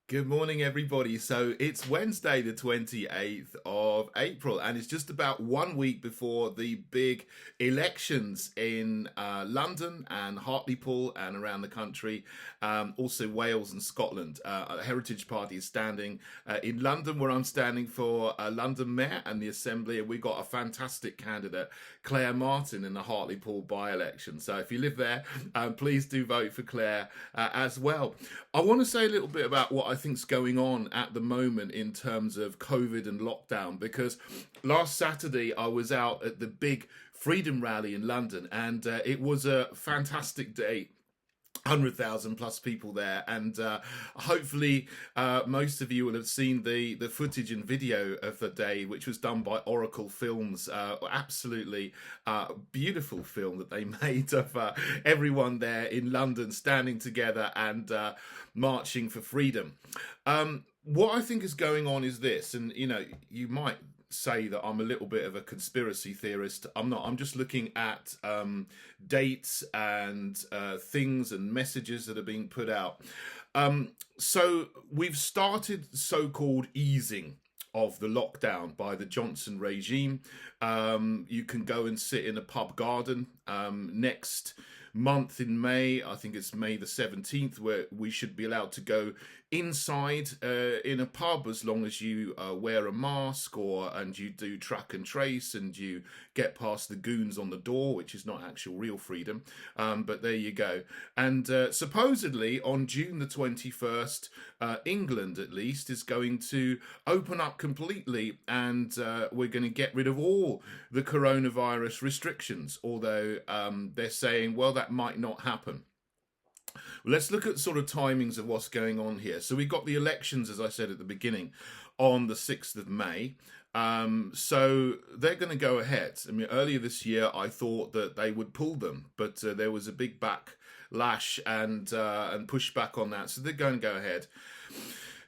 Good morning, everybody. So it's Wednesday, the 28th of April, and it's just about 1 week before the big elections in London and Hartlepool and around the country, also Wales and Scotland. A Heritage Party is standing in London, where I'm standing for London Mayor and the Assembly, and we got a fantastic candidate, Claire Martin, in the Hartlepool by-election. So if you live there, please do vote for Claire as well. I want to say a little bit about what I think's going on at the moment in terms of COVID and lockdown, because last Saturday I was out at the big Freedom Rally in London, and it was a fantastic day. 100,000 plus people there, and hopefully most of you will have seen the footage and video of the day, which was done by Oracle Films. Absolutely beautiful film that they made of everyone there in London standing together and marching for freedom. What I think is going on is this, and you might say that I'm a little bit of a conspiracy theorist. I'm not. I'm just looking at dates and things and messages that are being put out. So we've started so-called easing of the lockdown by the Johnson regime. You can go and sit in a pub garden next month in May. I think it's May the 17th, where we should be allowed to go inside in a pub as long as you wear a mask and you do track and trace and you get past the goons on the door, which is not actual real freedom, but there you go. And supposedly on June the 21st, England at least is going to open up completely, and we're going to get rid of all the coronavirus restrictions, although they're saying, well, that might not happen. Let's look at sort of timings of what's going on here. So we've got the elections, as I said at the beginning, on the 6th of May. So they're going to go ahead. I mean, earlier this year, I thought that they would pull them, but there was a big backlash and pushback on that. So they're going to go ahead.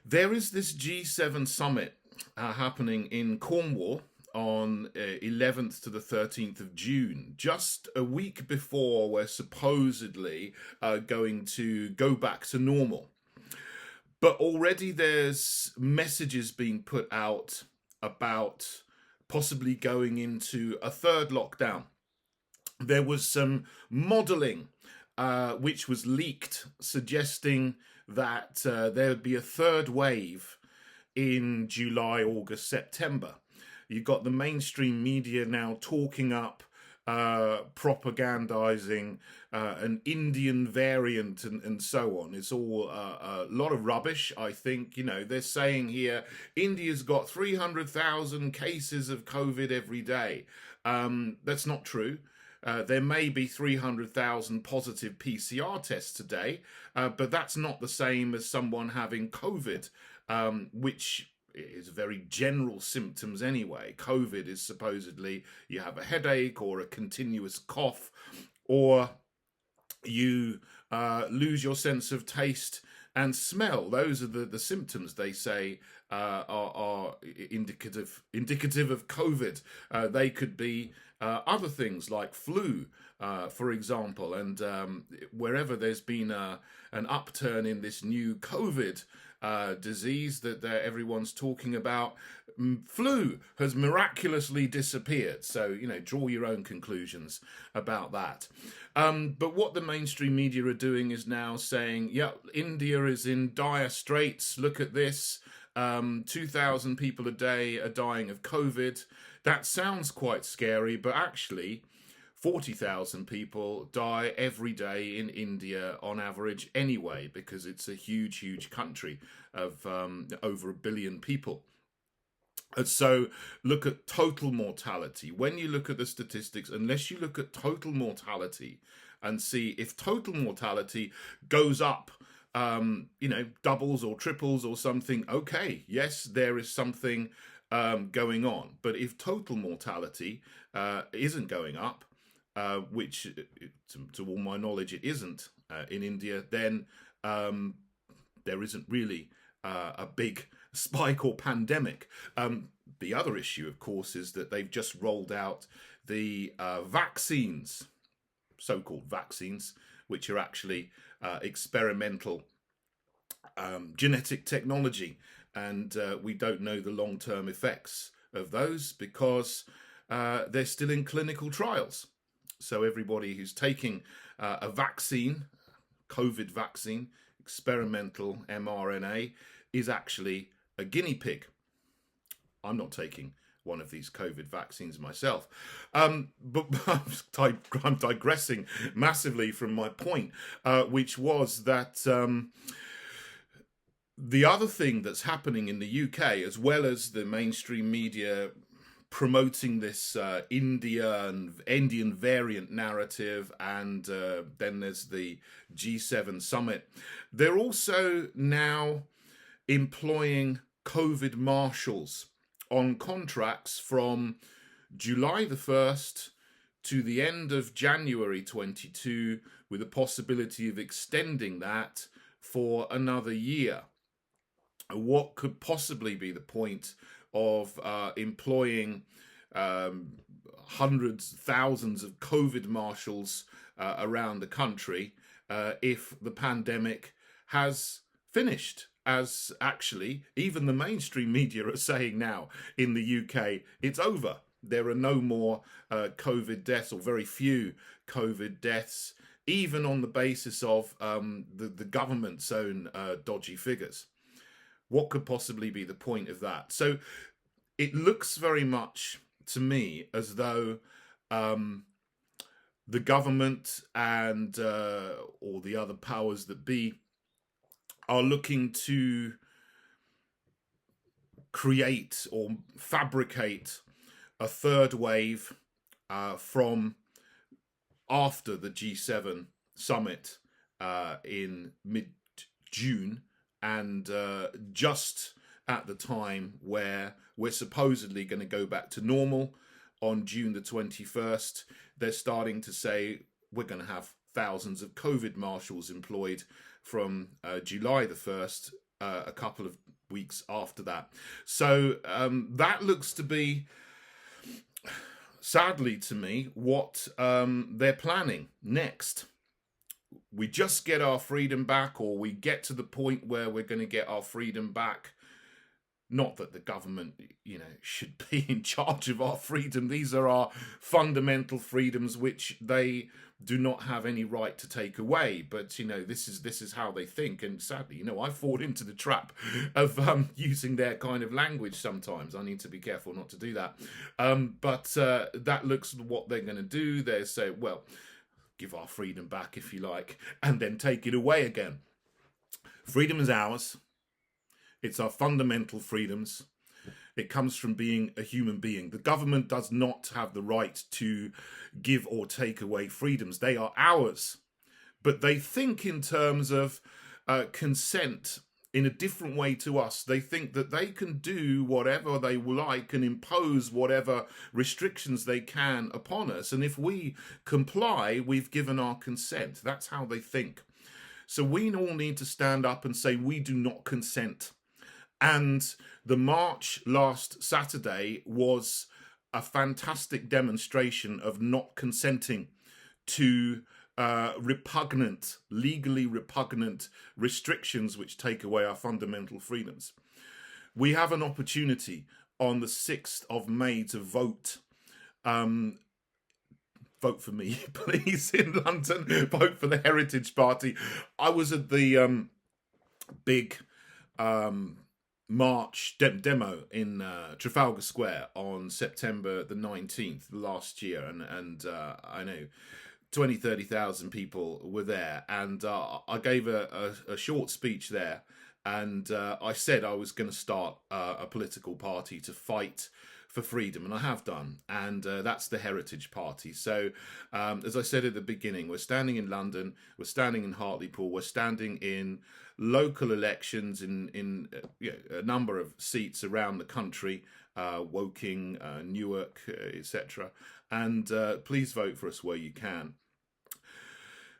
There is this G7 summit happening in Cornwall on 11th to the 13th of June, just a week before we're supposedly going to go back to normal. But already there's messages being put out about possibly going into a third lockdown. There was some modelling which was leaked suggesting that there would be a third wave in July, August, September. You've got the mainstream media now talking up, propagandizing an Indian variant and so on. It's all a lot of rubbish, I think. They're saying here, India's got 300,000 cases of COVID every day. That's not true. There may be 300,000 positive PCR tests today, but that's not the same as someone having COVID, which is very general symptoms anyway. COVID is supposedly you have a headache or a continuous cough, or you lose your sense of taste and smell. Those are the symptoms they say are indicative of COVID. They could be other things like flu, for example, and wherever there's been an upturn in this new COVID disease that everyone's talking about, flu has miraculously disappeared. So, draw your own conclusions about that. But what the mainstream media are doing is now saying, yeah, India is in dire straits. Look at this. 2,000 people a day are dying of COVID. That sounds quite scary, but actually 40,000 people die every day in India on average anyway, because it's a huge country of over 1 billion people. And so look at total mortality. When you look at the statistics, unless you look at total mortality and see if total mortality goes up, doubles or triples or something, okay, yes, there is something going on. But if total mortality isn't going up, which to all my knowledge it isn't in India, then there isn't really a big spike or pandemic. The other issue, of course, is that they've just rolled out the vaccines, so-called vaccines, which are actually experimental genetic technology, and we don't know the long-term effects of those because they're still in clinical trials. So everybody who's taking a vaccine, COVID vaccine, experimental mRNA, is actually a guinea pig. I'm not taking one of these COVID vaccines myself. But I'm digressing massively from my point, which was that the other thing that's happening in the UK, as well as the mainstream media promoting this Indian variant narrative, and then there's the G7 summit, they're also now employing COVID marshals on contracts from July the 1st to the end of January 22, with a possibility of extending that for another year. What could possibly be the point of employing hundreds, thousands of COVID marshals around the country if the pandemic has finished? As actually even the mainstream media are saying now in the UK, it's over. There are no more COVID deaths, or very few COVID deaths, even on the basis of the government's own dodgy figures. What could possibly be the point of that? So it looks very much to me as though the government and or the other powers that be are looking to create or fabricate a third wave from after the G7 summit in mid-June, and just at the time where we're supposedly going to go back to normal on June the 21st, they're starting to say we're going to have thousands of COVID marshals employed from July the 1st, a couple of weeks after that. So that looks to be, sadly to me, what they're planning next. We just get our freedom back, or we get to the point where we're going to get our freedom back. Not that the government, should be in charge of our freedom. These are our fundamental freedoms, which they do not have any right to take away. But this is how they think, and sadly, I fall into the trap of using their kind of language sometimes. I need to be careful not to do that. But that looks what they're going to do. They say, well, give our freedom back if you like, and then take it away again. Freedom is ours. It's our fundamental freedoms. It comes from being a human being. The government does not have the right to give or take away freedoms. They are ours. But they think in terms of consent in a different way to us. They think that they can do whatever they like and impose whatever restrictions they can upon us. And if we comply, we've given our consent. That's how they think. So we all need to stand up and say we do not consent. And the march last Saturday was a fantastic demonstration of not consenting to legally repugnant restrictions which take away our fundamental freedoms. We have an opportunity on the 6th of May to vote. Vote for me, please, in London. Vote for the Heritage Party. I was at the big march demo in Trafalgar Square on September the 19th last year, and I know 30,000 people were there, and I gave a short speech there, and I said I was going to start a political party to fight for freedom, and I have done, and that's the Heritage Party. So as I said at the beginning, we're standing in London, we're standing in Hartlepool, we're standing in local elections in a number of seats around the country, Woking, Newark, etc. And please vote for us where you can.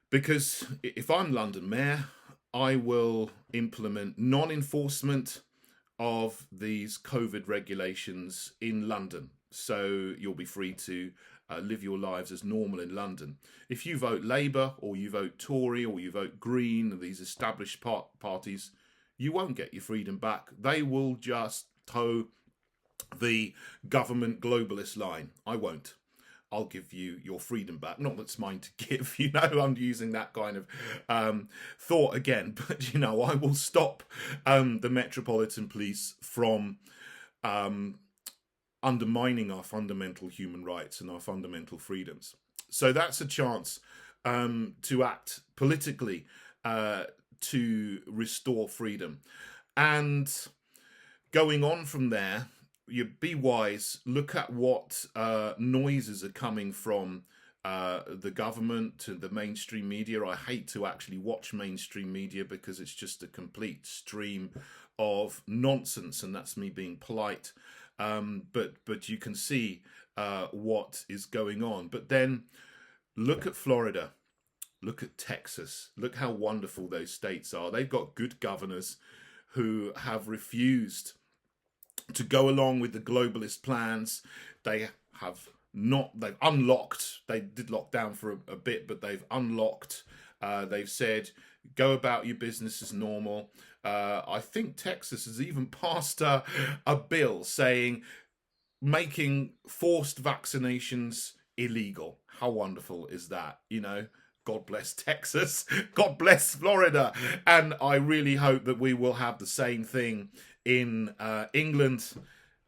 Because if I'm London Mayor, I will implement non-enforcement of these COVID regulations in London. So you'll be free to live your lives as normal in London. If you vote Labour, or you vote Tory, or you vote Green, these established parties, you won't get your freedom back. They will just toe the government globalist line. I won't. I'll give you your freedom back. Not that's mine to give, I'm using that kind of thought again. But, I will stop the Metropolitan Police from undermining our fundamental human rights and our fundamental freedoms. So that's a chance to act politically to restore freedom. And going on from there, you be wise, look at what noises are coming from the government to the mainstream media. I hate to actually watch mainstream media because it's just a complete stream of nonsense, and that's me being polite. But you can see what is going on. But then look at Florida, look at Texas, look how wonderful those states are. They've got good governors who have refused to go along with the globalist plans. They've unlocked, they did lock down for a bit, but they've unlocked. They've said, go about your business as normal. I think Texas has even passed a bill saying, making forced vaccinations illegal. How wonderful is that? God bless Texas. God bless Florida. And I really hope that we will have the same thing in England,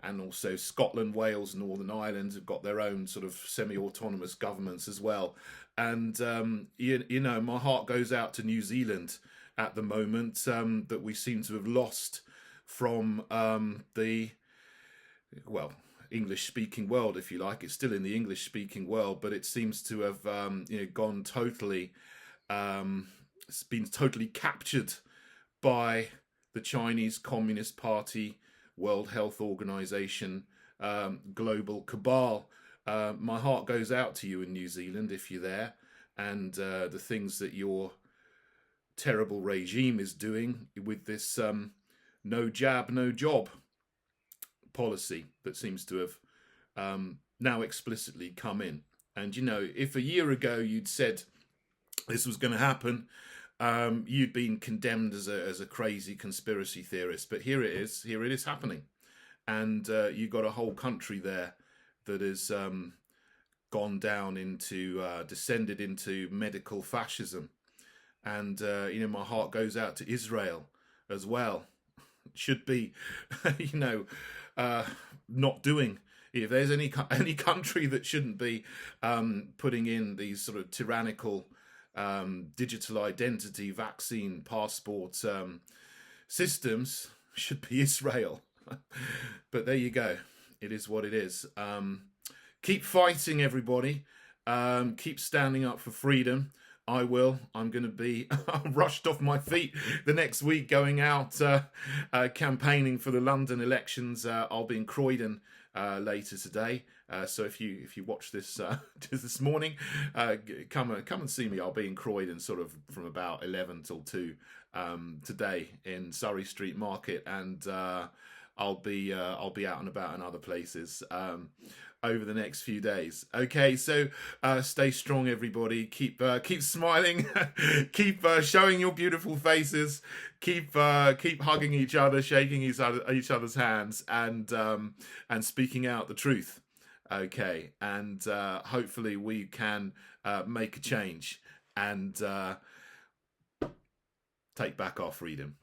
and also Scotland, Wales, Northern Ireland have got their own sort of semi-autonomous governments as well. And, my heart goes out to New Zealand at the moment, that we seem to have lost from the English-speaking world, if you like. It's still in the English-speaking world, but it seems to have gone totally, it's been totally captured by the Chinese Communist Party, World Health Organization, global cabal. My heart goes out to you in New Zealand if you're there, and the things that your terrible regime is doing with this no jab, no job policy that seems to have now explicitly come in. And, if a year ago you'd said this was going to happen, you'd been condemned as a crazy conspiracy theorist. But here it is happening. And you've got a whole country there that has gone down into, descended into medical fascism. And, my heart goes out to Israel as well. It should be, not doing. If there's any country that shouldn't be putting in these sort of tyrannical digital identity, vaccine, passport systems, should be Israel. But there you go. It is what it is. Keep fighting, everybody. Keep standing up for freedom. I will. I'm going to be rushed off my feet the next week going out campaigning for the London elections. I'll be in Croydon later today. So if you watch this this morning, come and see me. I'll be in Croydon sort of from about 11 till 2 today in Surrey Street Market, and I'll be out and about in other places over the next few days. Okay, so stay strong, everybody. Keep smiling. Keep showing your beautiful faces. Keep hugging each other, shaking each other's hands, and speaking out the truth. Okay, and hopefully we can make a change and take back our freedom.